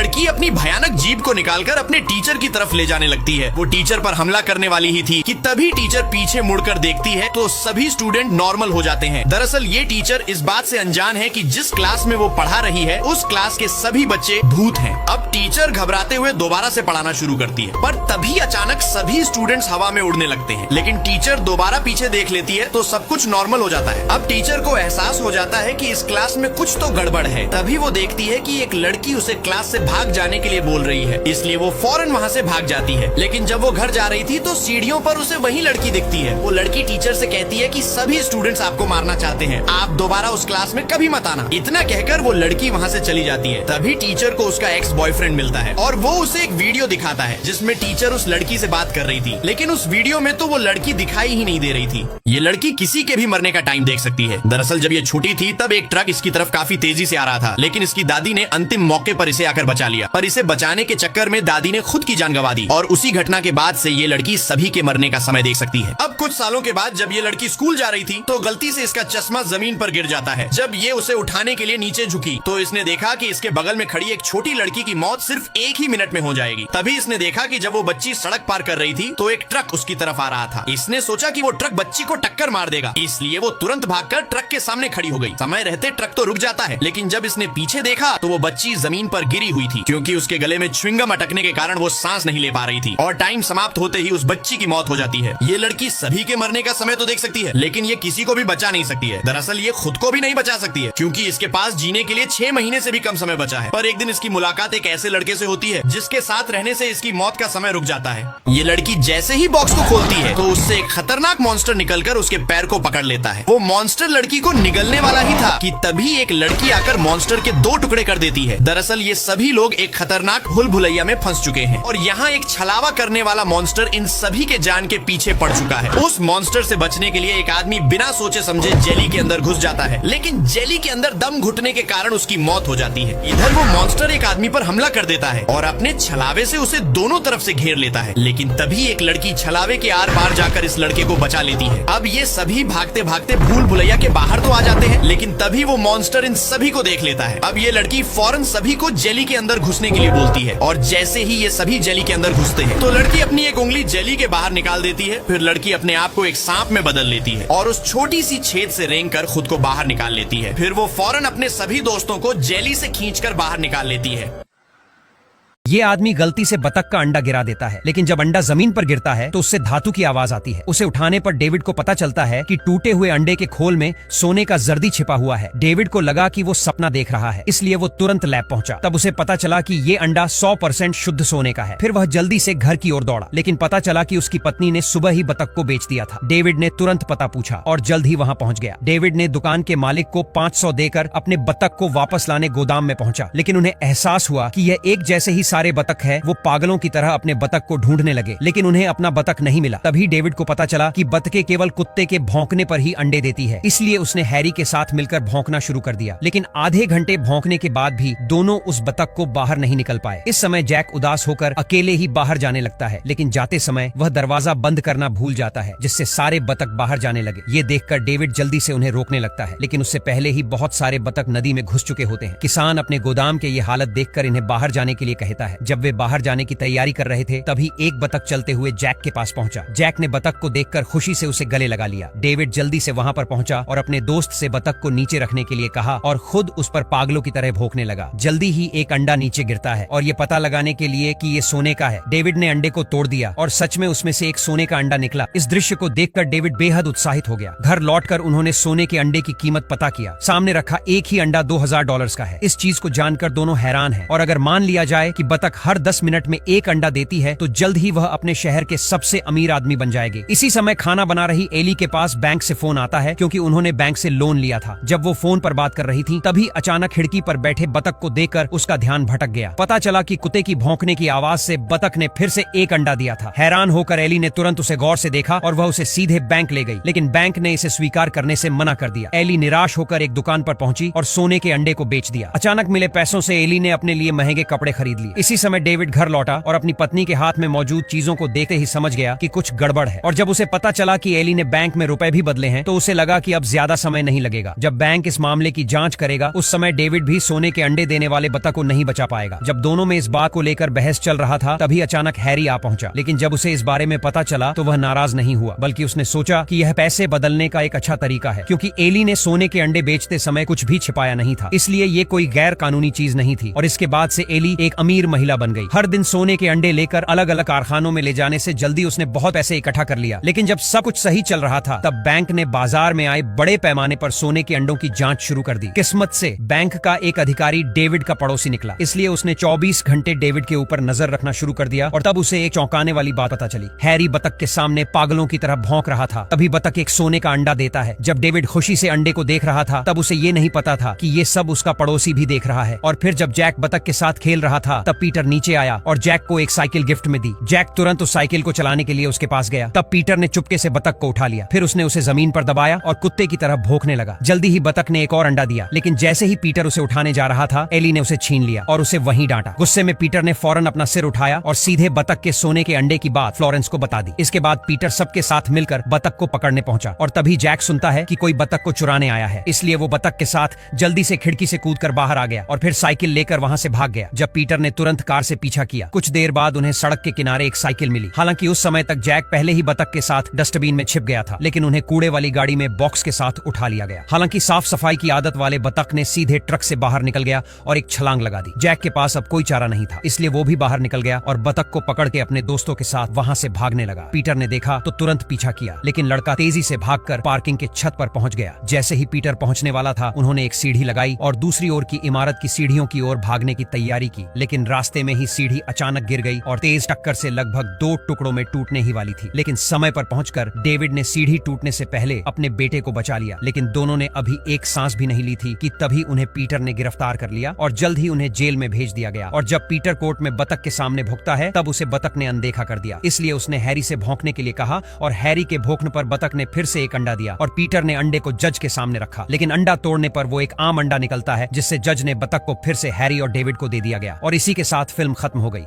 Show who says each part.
Speaker 1: लड़की अपनी भयानक जीभ को निकालकर अपने टीचर की तरफ ले जाने लगती है। वो टीचर पर हमला करने वाली ही थी कि तभी टीचर पीछे मुड़कर देखती है तो सभी स्टूडेंट नॉर्मल हो जाते हैं। दरअसल ये टीचर इस बात से अनजान है कि जिस क्लास में वो पढ़ा रही है उस क्लास के सभी बच्चे भूत हैं। अब टीचर घबराते हुए दोबारा से पढ़ाना शुरू करती है, पर तभी अचानक सभी स्टूडेंट्स हवा में उड़ने लगते हैं। लेकिन टीचर दोबारा पीछे देख लेती है तो सब कुछ नॉर्मल हो जाता है। अब टीचर को एहसास हो जाता है कि इस क्लास में कुछ तो गड़बड़ है। तभी वो देखती है कि एक लड़की उसे क्लास से भाग जाने के लिए बोल रही है, इसलिए वो फौरन वहाँ से भाग जाती है। लेकिन जब वो घर जा रही थी तो सीढ़ियों पर उसे वही लड़की दिखती है। वो लड़की टीचर से कहती है कि सभी स्टूडेंट्स आपको मारना चाहते हैं, आप दोबारा उस क्लास में कभी मत आना। इतना कहकर वो लड़की वहाँ से चली जाती है। तभी टीचर को उसका एक्स बॉयफ्रेंड मिलता है और वो उसे एक वीडियो दिखाता है जिसमें टीचर उस लड़की से बात कर रही थी। लेकिन उस वीडियो में तो वो लड़की दिखाई ही नहीं दे रही थी। ये लड़की किसी के भी मरने का टाइम देख सकती है। दरअसल जब ये छोटी थी तब एक ट्रक इसकी तरफ काफी तेजी से आ रहा था, लेकिन इसकी दादी ने अंतिम मौके पर इसे आकर बचा लिया। पर इसे बचाने के चक्कर में दादी ने खुद की जान गंवा दी और उसी घटना के बाद से ये लड़की सभी के मरने का समय देख सकती है। अब कुछ सालों के बाद जब ये लड़की स्कूल जा रही थी तो गलती से इसका चश्मा जमीन पर गिर जाता है। जब ये उसे उठाने के लिए नीचे झुकी तो इसने देखा कि इसके बगल में खड़ी एक छोटी लड़की की मौत सिर्फ 1 ही मिनट में हो जाएगी। तभी इसने देखा कि जब वो बच्ची सड़क पार कर रही थी तो एक ट्रक उसकी तरफ आ रहा था। इसने सोचा कि वो ट्रक बच्ची को टक्कर मार देगा, इसलिए वो तुरंत भागकर ट्रक के सामने खड़ी हो गई। समय रहते ट्रक तो रुक जाता है, लेकिन जब इसने पीछे देखा तो वो बच्ची जमीन पर गिरी हुई थी, क्योंकि उसके गले में च्युइंगम अटकने के कारण वो सांस नहीं ले पा रही थी और टाइम समाप्त होते ही उस बच्ची की मौत हो जाती है। ये लड़की सभी के मरने का समय तो देख सकती है, लेकिन ये किसी को भी बचा नहीं सकती है। दरअसल ये खुद को भी नहीं बचा सकती है, क्योंकि इसके पास जीने के लिए 6 महीने से भी कम समय बचा है। पर एक दिन इसकी मुलाकात एक ऐसे लड़के से होती है जिसके साथ रहने से इसकी मौत का समय रुक जाता है। ये लड़की जैसे ही बॉक्स को खोलती है तो उससे एक खतरनाक मॉन्स्टर निकलकर उसके पैर को पकड़ लेता है। वो मॉन्स्टर लड़की को निगलने वाला ही था कि तभी एक लड़की आकर मॉन्स्टर के 2 टुकड़े कर देती है। दरअसल ये सभी लोग एक खतरनाक भूल भुलैया में फंस चुके हैं और यहाँ एक छलावा करने वाला मॉन्स्टर इन सभी के जान के पीछे पड़ चुका है। उस मॉन्स्टर से बचने के लिए एक आदमी बिना सोचे समझे जेली के अंदर घुस जाता है, लेकिन जेली के अंदर दम घुटने के कारण उसकी मौत हो जाती है। इधर वो मॉन्स्टर एक आदमी पर हमला कर देता है और अपने छलावे से उसे दोनों तरफ से घेर लेता है, लेकिन तभी एक लड़की छलावे के आर पार जाकर इस लड़के को बचा लेती है। अब ये सभी भागते भागते भूल भुलैया के बाहर तो आ जाते हैं, लेकिन तभी वो मॉन्स्टर इन सभी को देख लेता है। अब ये लड़की फौरन सभी को जेली के अंदर घुसने के लिए बोलती है और जैसे ही ये सभी जेली के अंदर घुसते हैं तो लड़की अपनी एक उंगली जेली के बाहर निकाल देती है। फिर लड़की अपने आप को एक सांप में बदल लेती है और उस छोटी सी छेद से रेंगकर खुद को बाहर निकाल लेती है। फिर वो फौरन अपने सभी दोस्तों को जेली से खींचकर बाहर निकाल लेती है।
Speaker 2: ये आदमी गलती से बतख का अंडा गिरा देता है, लेकिन जब अंडा जमीन पर गिरता है तो उससे धातु की आवाज आती है। उसे उठाने पर डेविड को पता चलता है कि टूटे हुए अंडे के खोल में सोने का जर्दी छिपा हुआ है। डेविड को लगा कि वो सपना देख रहा है, इसलिए वो तुरंत लैब पहुंचा। तब उसे पता चला कि ये अंडा 100% शुद्ध सोने का है। फिर वह जल्दी से घर की ओर दौड़ा, लेकिन पता चला कि उसकी पत्नी ने सुबह ही बतख को बेच दिया था। डेविड ने तुरंत पता पूछा और जल्द ही वहाँ पहुँच गया। डेविड ने दुकान के मालिक को 500 देकर अपने बतख को वापस लाने गोदाम में पहुंचा, लेकिन उन्हें एहसास हुआ कि यह एक जैसे ही सारे बतख है। वो पागलों की तरह अपने बतख को ढूंढने लगे, लेकिन उन्हें अपना बतख नहीं मिला। तभी डेविड को पता चला कि बतखें केवल कुत्ते के भौंकने पर ही अंडे देती है, इसलिए उसने हैरी के साथ मिलकर भौंकना शुरू कर दिया। लेकिन आधे घंटे भौंकने के बाद भी दोनों उस बतख को बाहर नहीं निकल पाए। इस समय जैक उदास होकर अकेले ही बाहर जाने लगता है, लेकिन जाते समय वह दरवाजा बंद करना भूल जाता है, जिससे सारे बतख बाहर जाने लगे। ये देखकर डेविड जल्दी से उन्हें रोकने लगता है, लेकिन उससे पहले ही बहुत सारे बतख नदी में घुस चुके होते हैं। किसान अपने गोदाम के ये हालत देखकर इन्हें बाहर जाने के लिए कहता है। जब वे बाहर जाने की तैयारी कर रहे थे तभी एक बतख चलते हुए जैक के पास पहुंचा। जैक ने बतख को देखकर खुशी से उसे गले लगा लिया। डेविड जल्दी से वहां पर पहुंचा और अपने दोस्त से बतख को नीचे रखने के लिए कहा और खुद उस पर पागलों की तरह भौंकने लगा। जल्दी ही एक अंडा नीचे गिरता है और ये पता लगाने के लिए कि ये सोने का है, डेविड ने अंडे को तोड़ दिया और सच में उसमें से एक सोने का अंडा निकला। इस दृश्य को देखकर डेविड बेहद उत्साहित हो गया। घर लौटकर उन्होंने सोने के अंडे की कीमत पता किया। सामने रखा एक ही अंडा $2000 का है। इस चीज को जानकर दोनों हैरान हैं और अगर मान लिया जाए कि बतख हर 10 मिनट में एक अंडा देती है तो जल्द ही वह अपने शहर के सबसे अमीर आदमी बन जाएगी। इसी समय खाना बना रही एली के पास बैंक से फोन आता है, क्योंकि उन्होंने बैंक से लोन लिया था। जब वो फोन पर बात कर रही थी तभी अचानक खिड़की पर बैठे बतख को देखकर उसका ध्यान भटक गया। पता चला कि कुत्ते की भौंकने की आवाज से बतख ने फिर से एक अंडा दिया था। हैरान होकर एली ने तुरंत उसे गौर से देखा और वह उसे सीधे बैंक ले गई, लेकिन बैंक ने इसे स्वीकार करने से मना कर दिया। एली निराश होकर एक दुकान पर पहुंची और सोने के अंडे को बेच दिया। अचानक मिले पैसों से एली ने अपने लिए महंगे कपड़े खरीद लिए। इसी समय डेविड घर लौटा और अपनी पत्नी के हाथ में मौजूद चीजों को देखते ही समझ गया कि कुछ गड़बड़ है। और जब उसे पता चला कि एली ने बैंक में रुपए भी बदले हैं तो उसे लगा कि अब ज्यादा समय नहीं लगेगा। जब बैंक इस मामले की जांच करेगा उस समय डेविड भी सोने के अंडे देने वाले बतख को नहीं बचा पाएगा। जब दोनों में इस बात को लेकर बहस चल रहा था तभी अचानक हैरी आ पहुंचा। लेकिन जब उसे इस बारे में पता चला तो वह नाराज नहीं हुआ, बल्कि उसने सोचा कि यह पैसे बदलने का एक अच्छा तरीका है, क्योंकि एली ने सोने के अंडे बेचते समय कुछ भी छिपाया नहीं था, इसलिए ये कोई गैर कानूनी चीज नहीं थी। और इसके बाद से एली एक अमीर महिला बन गई। हर दिन सोने के अंडे लेकर अलग अलग कारखानों में ले जाने से जल्दी उसने बहुत पैसे इकट्ठा कर लिया। लेकिन जब सब कुछ सही चल रहा था तब बैंक ने बाजार में आए बड़े पैमाने पर सोने के अंडों की जांच शुरू कर दी। किस्मत से बैंक का एक अधिकारी डेविड का पड़ोसी निकला, इसलिए उसने 24 घंटे डेविड के ऊपर नजर रखना शुरू कर दिया। और तब उसे एक चौंकाने वाली बात पता चली। हैरी बतख के सामने पागलों की तरह भौंक रहा था। तभी बतख एक सोने का अंडा देता है। जब डेविड खुशी से अंडे को देख रहा था तब उसे ये नहीं पता था कि ये सब उसका पड़ोसी भी देख रहा है। और फिर जब जैक बतख के साथ खेल रहा था तब पीटर नीचे आया और जैक को एक साइकिल गिफ्ट में दी। जैक तुरंत उस साइकिल को चलाने के लिए उसके पास गया। तब पीटर ने चुपके से बतख को उठा लिया। फिर उसने उसे जमीन पर दबाया और कुत्ते की तरह भौंकने लगा। जल्दी ही बतख ने एक और अंडा दिया, लेकिन जैसे ही पीटर उसे उठाने जा रहा था एली ने उसे छीन लिया और उसे वहीं डांटा। गुस्से में पीटर ने फौरन अपना सिर उठाया और सीधे बतख के सोने के अंडे की बात फ्लोरेंस को बता दी। इसके बाद पीटर सबके साथ मिलकर बतख को पकड़ने पहुंचा और तभी जैक सुनता है कि कोई बतख को चुराने आया है, इसलिए वो बतख के साथ जल्दी से खिड़की से कूदकर बाहर आ गया और फिर साइकिल लेकर वहां से भाग गया। जब पीटर ने तुरंत कार से पीछा किया, कुछ देर बाद उन्हें सड़क के किनारे एक साइकिल मिली। हालांकि उस समय तक जैक पहले ही बतख के साथ डस्टबिन में छिप गया था, लेकिन उन्हें कूड़े वाली गाड़ी में बॉक्स के साथ उठा लिया गया। हालांकि साफ सफाई की आदत वाले बतख ने सीधे ट्रक से बाहर निकल गया और एक छलांग लगा दी। जैक के पास अब कोई चारा नहीं था, इसलिए वो भी बाहर निकल गया और बतख को पकड़ के अपने दोस्तों के साथ वहां से भागने लगा। पीटर ने देखा तो तुरंत पीछा किया, लेकिन लड़का तेजी से भागकर पार्किंग के छत पर पहुंच गया। जैसे ही पीटर पहुंचने वाला था उन्होंने एक सीढ़ी लगाई और दूसरी ओर की इमारत की सीढ़ियों की ओर भागने की तैयारी की, लेकिन रास्ते में ही सीढ़ी अचानक गिर गई और तेज टक्कर से लगभग 2 टुकड़ों में टूटने ही वाली थी। लेकिन समय पर पहुंचकर डेविड ने सीढ़ी टूटने से पहले अपने बेटे को बचा लिया। लेकिन दोनों ने अभी एक सांस भी नहीं ली थी कि तभी उन्हें पीटर ने गिरफ्तार कर लिया और जल्द ही उन्हें जेल में भेज दिया गया। और जब पीटर कोर्ट में बतख के सामने भुगता है तब उसे बतख ने अनदेखा कर दिया, इसलिए उसने हैरी से भौंकने के लिए कहा और हैरी के भौंकने पर बतख ने फिर से एक अंडा दिया और पीटर ने अंडे को जज के सामने रखा। लेकिन अंडा तोड़ने पर वो एक आम अंडा निकलता है, जिससे जज ने बतख को फिर से हैरी और डेविड को दे दिया गया और इसी के साथ फिल्म खत्म हो गई।